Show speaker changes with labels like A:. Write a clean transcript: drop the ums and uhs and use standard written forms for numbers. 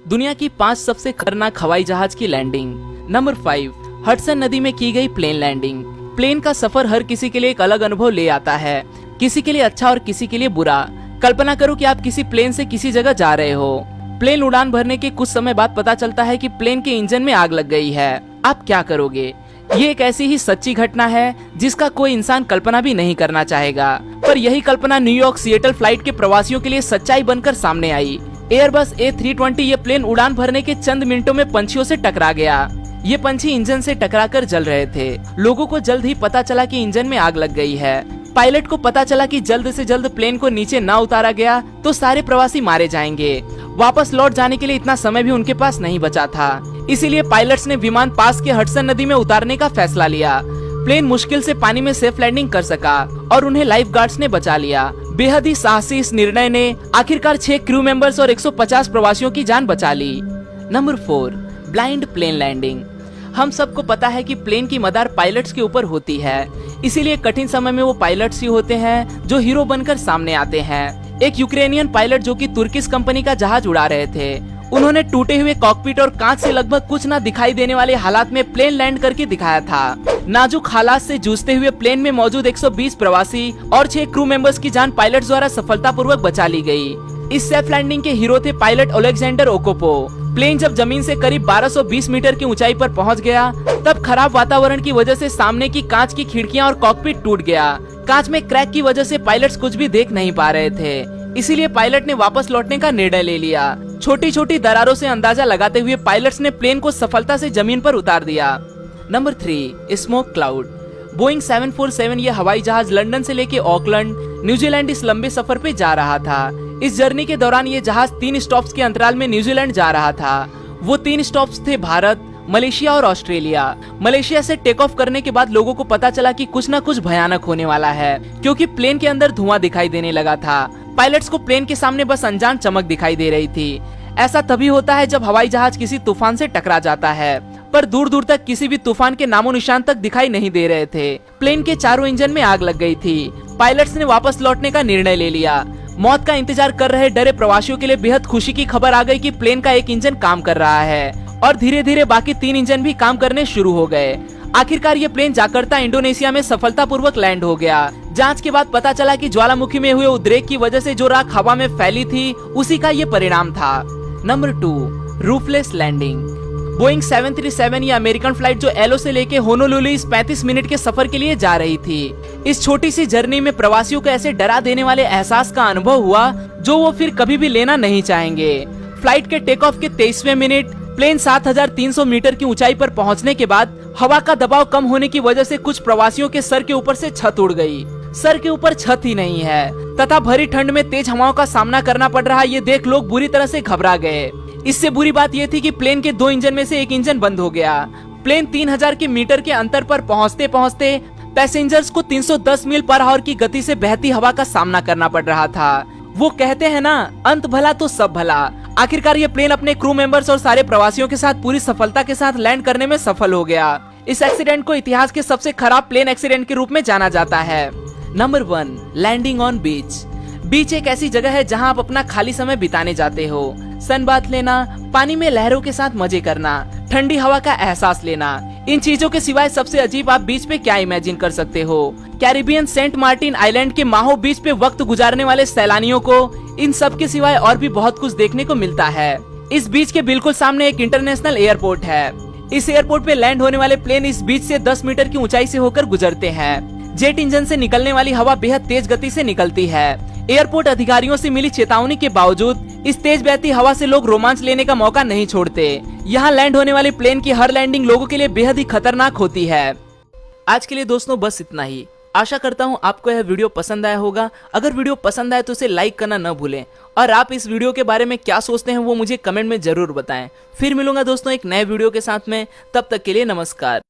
A: दुनिया की 5 सबसे खतरनाक हवाई जहाज की लैंडिंग। नंबर 5, हडसन नदी में की गई प्लेन लैंडिंग। प्लेन का सफर हर किसी के लिए एक अलग अनुभव ले आता है, किसी के लिए अच्छा और किसी के लिए बुरा। कल्पना करो कि आप किसी प्लेन से किसी जगह जा रहे हो। प्लेन उड़ान भरने के कुछ समय बाद पता चलता है कि प्लेन के इंजन में आग लग गई है। आप क्या करोगे? ये एक ऐसी ही सच्ची घटना है जिसका कोई इंसान कल्पना भी नहीं करना चाहेगा, पर यही कल्पना न्यूयॉर्क सिएटल फ्लाइट के प्रवासियों के लिए सच्चाई बनकर सामने आई। एयरबस A320 ये प्लेन उड़ान भरने के चंद मिनटों में पंछियों से टकरा गया। ये पंछी इंजन से टकराकर जल रहे थे। लोगों को जल्द ही पता चला कि इंजन में आग लग गई है। पायलट को पता चला कि जल्द से जल्द प्लेन को नीचे ना उतारा गया तो सारे प्रवासी मारे जाएंगे। वापस लौट जाने के लिए इतना समय भी उनके पास नहीं बचा था, इसीलिए पायलट्स ने विमान पास के हडसन नदी में उतारने का फैसला लिया। प्लेन मुश्किल से पानी में सेफ लैंडिंग कर सका और उन्हें लाइफ गार्ड्स ने बचा लिया। बेहद ही साहसी इस निर्णय ने आखिरकार 6 क्रू मेंबर्स और 150 प्रवासियों की जान बचा ली। Number 4, blind plane landing. हम सबको पता है कि प्लेन की मदार पायलट्स के ऊपर होती है, इसीलिए कठिन समय में वो पायलट्स ही होते हैं जो हीरो बनकर सामने आते हैं। एक यूक्रेनियन पायलट जो कि तुर्किश कंपनी का जहाज उड़ा रहे थे, उन्होंने टूटे हुए कॉकपिट और कांच से लगभग कुछ ना दिखाई देने वाले हालात में प्लेन लैंड करके दिखाया था। नाजुक हालात से जूझते हुए प्लेन में मौजूद 120 प्रवासी और 6 क्रू मेंबर्स की जान पायलट द्वारा सफलतापूर्वक बचा ली गई। इस सेफ लैंडिंग के हीरो थे पायलट ओलेक्जेंडर ओकोपो। प्लेन जब जमीन से करीब 1220 मीटर की ऊंचाई पर पहुंच गया, तब खराब वातावरण की वजह से सामने की कांच की खिड़कियां और कॉकपिट टूट गया। कांच में क्रैक की वजह से पायलट्स कुछ भी देख नहीं पा रहे थे, इसीलिए पायलट ने वापस लौटने का निर्णय ले लिया। छोटी छोटी दरारों से अंदाजा लगाते हुए पायलट्स ने प्लेन को सफलता से जमीन पर उतार दिया। Number 3, smoke cloud. बोइंग 747 ये हवाई जहाज लंदन से लेके ऑकलैंड, न्यूजीलैंड इस लंबे सफर पे जा रहा था। इस जर्नी के दौरान ये जहाज 3 स्टॉप्स के अंतराल में न्यूजीलैंड जा रहा था। वो 3 स्टॉप्स थे भारत, मलेशिया और ऑस्ट्रेलिया। मलेशिया से टेक ऑफ करने के बाद लोगों को पता चला कि कुछ न कुछ भयानक होने वाला है, क्योंकि प्लेन के अंदर धुआं दिखाई देने लगा था। पायलट्स को प्लेन के सामने बस अनजान चमक दिखाई दे रही थी। ऐसा तभी होता है जब हवाई जहाज किसी तूफान से टकरा जाता है, पर दूर दूर तक किसी भी तूफान के नामो निशान तक दिखाई नहीं दे रहे थे। प्लेन के चारों इंजन में आग लग गई थी। पायलट्स ने वापस लौटने का निर्णय ले लिया। मौत का इंतजार कर रहे डरे प्रवासियों के लिए बेहद खुशी की खबर आ गई कि प्लेन का एक इंजन काम कर रहा है और धीरे धीरे बाकी 3 इंजन भी काम करने शुरू हो गए। आखिरकार ये प्लेन जाकर्ता इंडोनेशिया में सफलतापूर्वक लैंड हो गया। जांच के बाद पता चला कि ज्वालामुखी में हुए उद्रेक की वजह से जो राख हवा में फैली थी, उसी का ये परिणाम था। Number 2, रूफलेस landing. बोइंग 737 ये अमेरिकन फ्लाइट जो एलो से लेके होनोलुलु इस 35 मिनट के सफर के लिए जा रही थी। इस छोटी सी जर्नी में प्रवासियों को ऐसे डरा देने वाले एहसास का अनुभव हुआ जो वो फिर कभी भी लेना नहीं चाहेंगे। फ्लाइट के टेक ऑफ के 23वें मिनट प्लेन 7300 मीटर की ऊंचाई पर पहुंचने के बाद हवा का दबाव कम होने की वजह से कुछ प्रवासियों के सर के ऊपर से छत उड़ गई। सर के ऊपर छत ही नहीं है तथा भरी ठंड में तेज हवाओं का सामना करना पड़ रहा, ये देख लोग बुरी तरह से घबरा गए। इससे बुरी बात ये थी कि प्लेन के 2 इंजन में से एक इंजन बंद हो गया। प्लेन 3000 के मीटर के अंतर पर पहुंचते पहुंचते पैसेंजर्स को 310 मील पर आवर की गति से बहती हवा का सामना करना पड़ रहा था। वो कहते हैं ना, अंत भला तो सब भला। आखिरकार ये प्लेन अपने क्रू मेंबर्स और सारे प्रवासियों के साथ पूरी सफलता के साथ लैंड करने में सफल हो गया। इस एक्सीडेंट को इतिहास के सबसे खराब प्लेन एक्सीडेंट के रूप में जाना जाता है। नंबर 1, लैंडिंग ऑन बीच। बीच एक ऐसी जगह है जहां आप अपना खाली समय बिताने जाते हो। सनबाथ लेना, पानी में लहरों के साथ मजे करना, ठंडी हवा का एहसास लेना। इन चीजों के सिवाय सबसे अजीब आप बीच पे क्या इमेजिन कर सकते हो? कैरिबियन सेंट मार्टिन आइलैंड के माहो बीच पे वक्त गुजारने वाले सैलानियों को इन सब के सिवाय और भी बहुत कुछ देखने को मिलता है। इस बीच के बिल्कुल सामने एक इंटरनेशनल एयरपोर्ट है। इस एयरपोर्ट पे लैंड होने वाले प्लेन इस बीच से 10 मीटर की ऊंचाई से होकर गुजरते हैं। जेट इंजन से निकलने वाली हवा बेहद तेज गति से निकलती है। एयरपोर्ट अधिकारियों से मिली चेतावनी के बावजूद इस तेज बहती हवा से लोग रोमांच लेने का मौका नहीं छोड़ते। यहाँ लैंड होने वाली प्लेन की हर लैंडिंग लोगों के लिए बेहद ही खतरनाक होती है। आज के लिए दोस्तों बस इतना ही। आशा करता हूँ आपको यह वीडियो पसंद आया होगा। अगर वीडियो पसंद आए तो इसे लाइक करना न भूलें और आप इस वीडियो के बारे में क्या सोचते हैं वो मुझे कमेंट में जरूर बताएं। फिर मिलूंगा दोस्तों एक नए वीडियो के साथ में, तब तक के लिए नमस्कार।